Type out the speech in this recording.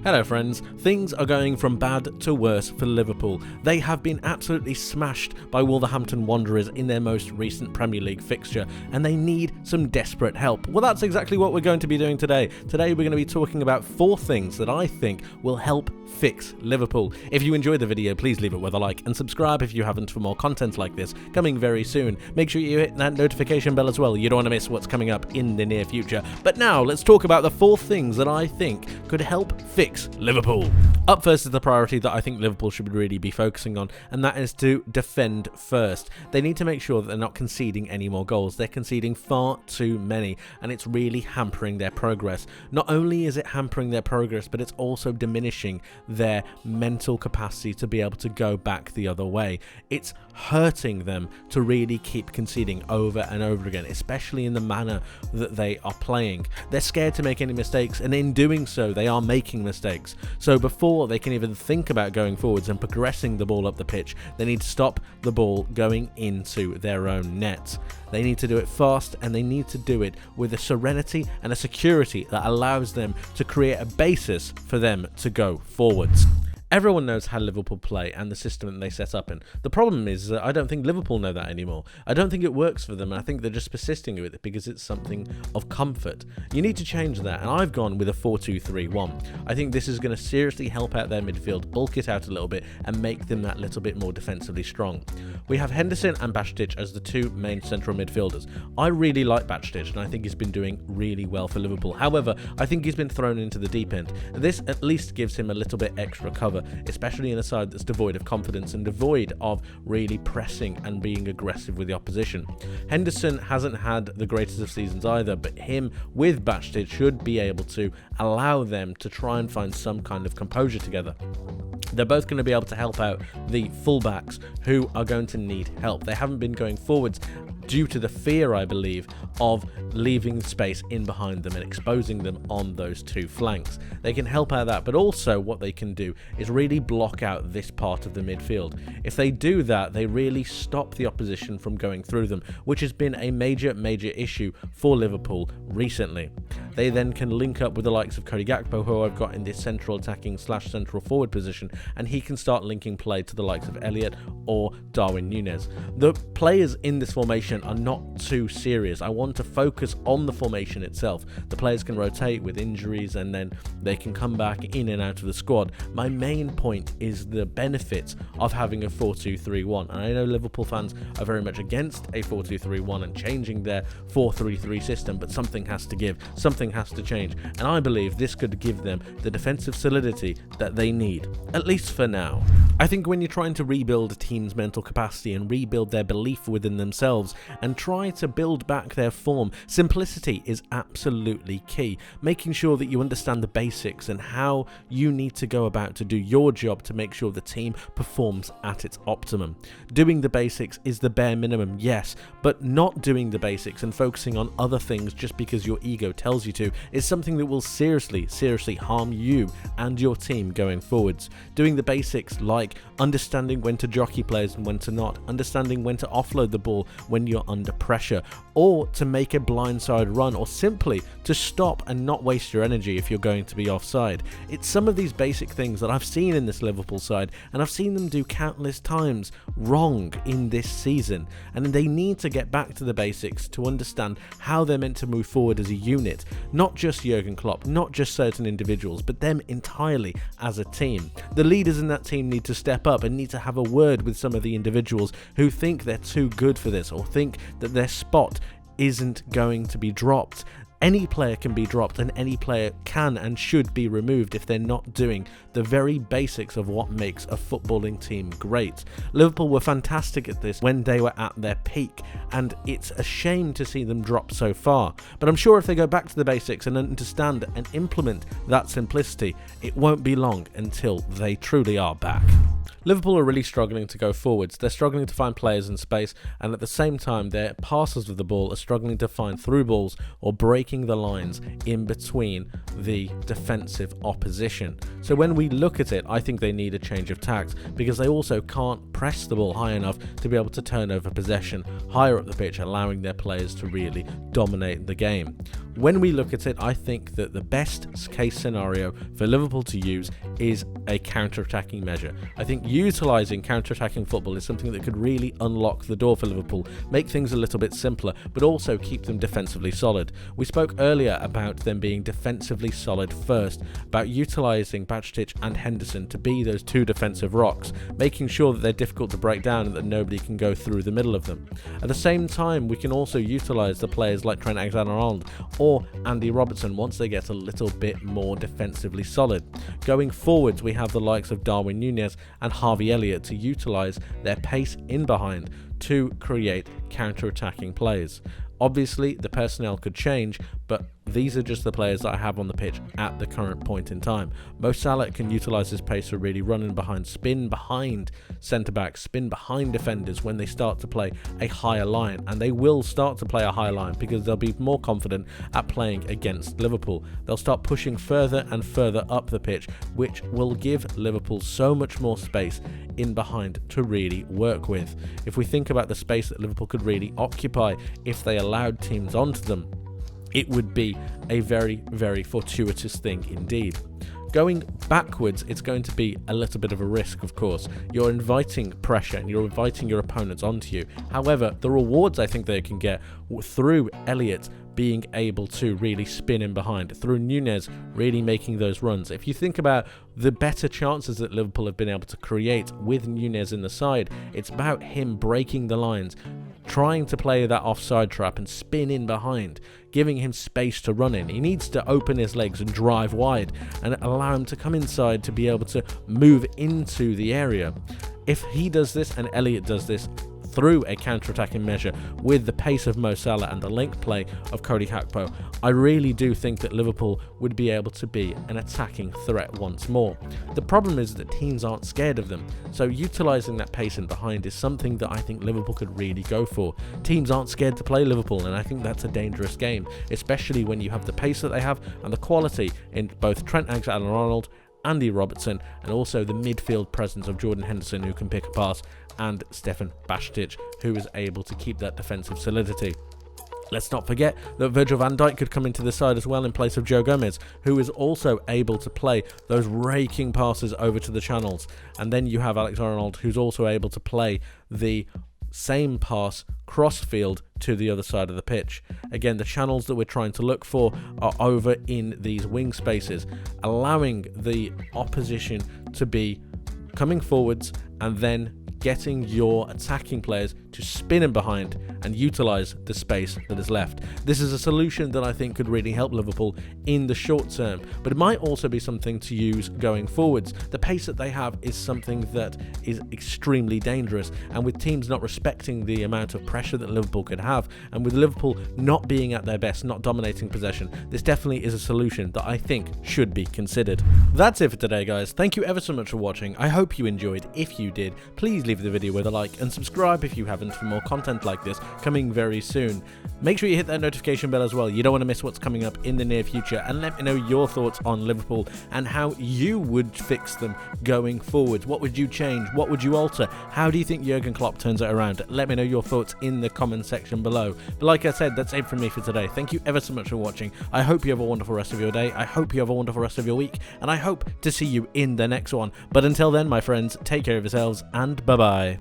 Hello friends, things are going from bad to worse for Liverpool. They have been absolutely smashed by Wolverhampton Wanderers in their most recent Premier League fixture, and they need some desperate help. Well, that's exactly what we're going to be doing today. Today we're going to be talking about 4 things that I think will help fix Liverpool. If you enjoyed the video, please leave it with a like and subscribe if you haven't for more content like this coming very soon. Make sure you hit that notification bell as well. You don't want to miss what's coming up in the near future. But now let's talk about the 4 things that I think could help fix Liverpool. Up first is the priority that I think Liverpool should really be focusing on, and that is to defend first. They need to make sure that they're not conceding any more goals. They're conceding far too many, and it's really hampering their progress. Not only is it hampering their progress, but it's also diminishing their mental capacity to be able to go back the other way. It's hurting them to really keep conceding over and over again, especially in the manner that they are playing. They're scared to make any mistakes, and in doing so, they are making mistakes. So before they can even think about going forwards and progressing the ball up the pitch, they need to stop the ball going into their own net. They need to do it fast, and they need to do it with a serenity and a security that allows them to create a basis for them to go forwards. Everyone knows how Liverpool play and the system that they set up in. The problem is that I don't think Liverpool know that anymore. I don't think it works for them, and I think they're just persisting with it because it's something of comfort. You need to change that, and I've gone with a 4-2-3-1. I think this is going to seriously help out their midfield, bulk it out a little bit, and make them that little bit more defensively strong. We have Henderson and Bajcetic as the 2 main central midfielders. I really like Bajcetic, and I think he's been doing really well for Liverpool. However, I think he's been thrown into the deep end. This at least gives him a little bit extra cover, especially in a side that's devoid of confidence and devoid of really pressing and being aggressive with the opposition. Henderson hasn't had the greatest of seasons either, but him with Bajcetic should be able to allow them to try and find some kind of composure together. They're both going to be able to help out the fullbacks who are going to need help. They haven't been going forwards due to the fear, I believe, of leaving space in behind them and exposing them on those 2 flanks. They can help out that, but also what they can do is really block out this part of the midfield. If they do that, they really stop the opposition from going through them, which has been a major issue for Liverpool recently. They then can link up with the likes of Gakpo, who I've got in this central attacking / central forward position, and he can start linking play to the likes of Elliott or Darwin Nunez. The players in this formation are not too serious. I want to focus on the formation itself. The players can rotate with injuries, and then they can come back in and out of the squad. My main point is the benefits of having a 4-2-3-1, and I know Liverpool fans are very much against a 4-2-3-1 and changing their 4-3-3 system, but something has to give, something has to change, and I believe this could give them the defensive solidity that they need, at least for now. I think when you're trying to rebuild a team's mental capacity and rebuild their belief within themselves and try to build back their form, simplicity is absolutely key. Making sure that you understand the basics and how you need to go about to do your job to make sure the team performs at its optimum. Doing the basics is the bare minimum, yes, but not doing the basics and focusing on other things just because your ego tells you to is something that will seriously harm you and your team going forwards. Doing the basics like understanding when to jockey players and when to not, understanding when to offload the ball when you're under pressure, or to make a blindside run, or simply to stop and not waste your energy if you're going to be offside. It's some of these basic things that I've seen in this Liverpool side, and I've seen them do countless times wrong in this season, and they need to get back to the basics to understand how they're meant to move forward as a unit, not just Jurgen Klopp, not just certain individuals, but them entirely as a team. The leaders in that team need to step up and need to have a word with some of the individuals who think they're too good for this or think that their spot isn't going to be dropped. Any player can be dropped, and any player can and should be removed if they're not doing the very basics of what makes a footballing team great. Liverpool were fantastic at this when they were at their peak, and it's a shame to see them drop so far. But I'm sure if they go back to the basics and understand and implement that simplicity, it won't be long until they truly are back. Liverpool are really struggling to go forwards. They're struggling to find players in space, and at the same time their passers of the ball are struggling to find through balls or breaking the lines in between the defensive opposition. So when we look at it, I think they need a change of tact, because they also can't press the ball high enough to be able to turn over possession higher up the pitch, allowing their players to really dominate the game. when we look at it, I think that the best case scenario for Liverpool to use is a counter-attacking measure. I think utilising counter-attacking football is something that could really unlock the door for Liverpool, make things a little bit simpler, but also keep them defensively solid. We spoke earlier about them being defensively solid first, about utilising Bajcetic and Henderson to be those two defensive rocks, making sure that they're difficult to break down and that nobody can go through the middle of them. At the same time, we can also utilise the players like Trent Alexander-Arnold or Andy Robertson once they get a little bit more defensively solid. Going forwards, we have the likes of Darwin Nunez and Harvey Elliott to utilise their pace in behind to create counter-attacking plays. Obviously, the personnel could change, but these are just the players that I have on the pitch at the current point in time. Mo Salah can utilise his pace to really run in behind, spin behind centre-backs, spin behind defenders when they start to play a higher line. And they will start to play a higher line because they'll be more confident at playing against Liverpool. They'll start pushing further and further up the pitch, which will give Liverpool so much more space in behind to really work with. If we think about the space that Liverpool could really occupy if they allowed teams onto them, it would be a very, very fortuitous thing indeed. Going backwards, it's going to be a little bit of a risk, of course. You're inviting pressure and you're inviting your opponents onto you. However, the rewards I think they can get through Elliott being able to really spin in behind, through Nunez really making those runs. If you think about the better chances that Liverpool have been able to create with Nunez in the side, it's about him breaking the lines, trying to play that offside trap and spin in behind, giving him space to run in. He needs to open his legs and drive wide and allow him to come inside to be able to move into the area. If he does this and Elliott does this through a counter-attacking measure with the pace of Mo Salah and the link play of Cody Gakpo, I really do think that Liverpool would be able to be an attacking threat once more. The problem is that teams aren't scared of them, so utilising that pace in behind is something that I think Liverpool could really go for. Teams aren't scared to play Liverpool, and I think that's a dangerous game, especially when you have the pace that they have and the quality in both Trent Alexander-Arnold, Andy Robertson, and also the midfield presence of Jordan Henderson, who can pick a pass, and Stefan Bajcetic, who is able to keep that defensive solidity. Let's not forget that Virgil van Dijk could come into the side as well in place of Joe Gomez, who is also able to play those raking passes over to the channels. And then you have Alexander-Arnold, who's also able to play the same pass cross-field to the other side of the pitch. Again, the channels that we're trying to look for are over in these wing spaces, allowing the opposition to be coming forwards and then getting your attacking players to spin in behind and utilise the space that is left. This is a solution that I think could really help Liverpool in the short term, but it might also be something to use going forwards. The pace that they have is something that is extremely dangerous, and with teams not respecting the amount of pressure that Liverpool could have, and with Liverpool not being at their best, not dominating possession, this definitely is a solution that I think should be considered. That's it for today, guys. Thank you ever so much for watching. I hope you enjoyed. If you did, please leave the video with a like and subscribe if you haven't for more content like this coming very soon. Make sure you hit that notification bell as well. You don't want to miss what's coming up in the near future, and let me know your thoughts on Liverpool and how you would fix them going forward. What would you change? What would you alter? How do you think Jurgen Klopp turns it around? Let me know your thoughts in the comment section below. But like I said, that's it from me for today. Thank you ever so much for watching. I hope you have a wonderful rest of your day. I hope you have a wonderful rest of your week, and I hope to see you in the next one. But until then, my friends, take care of yourselves and bye-bye.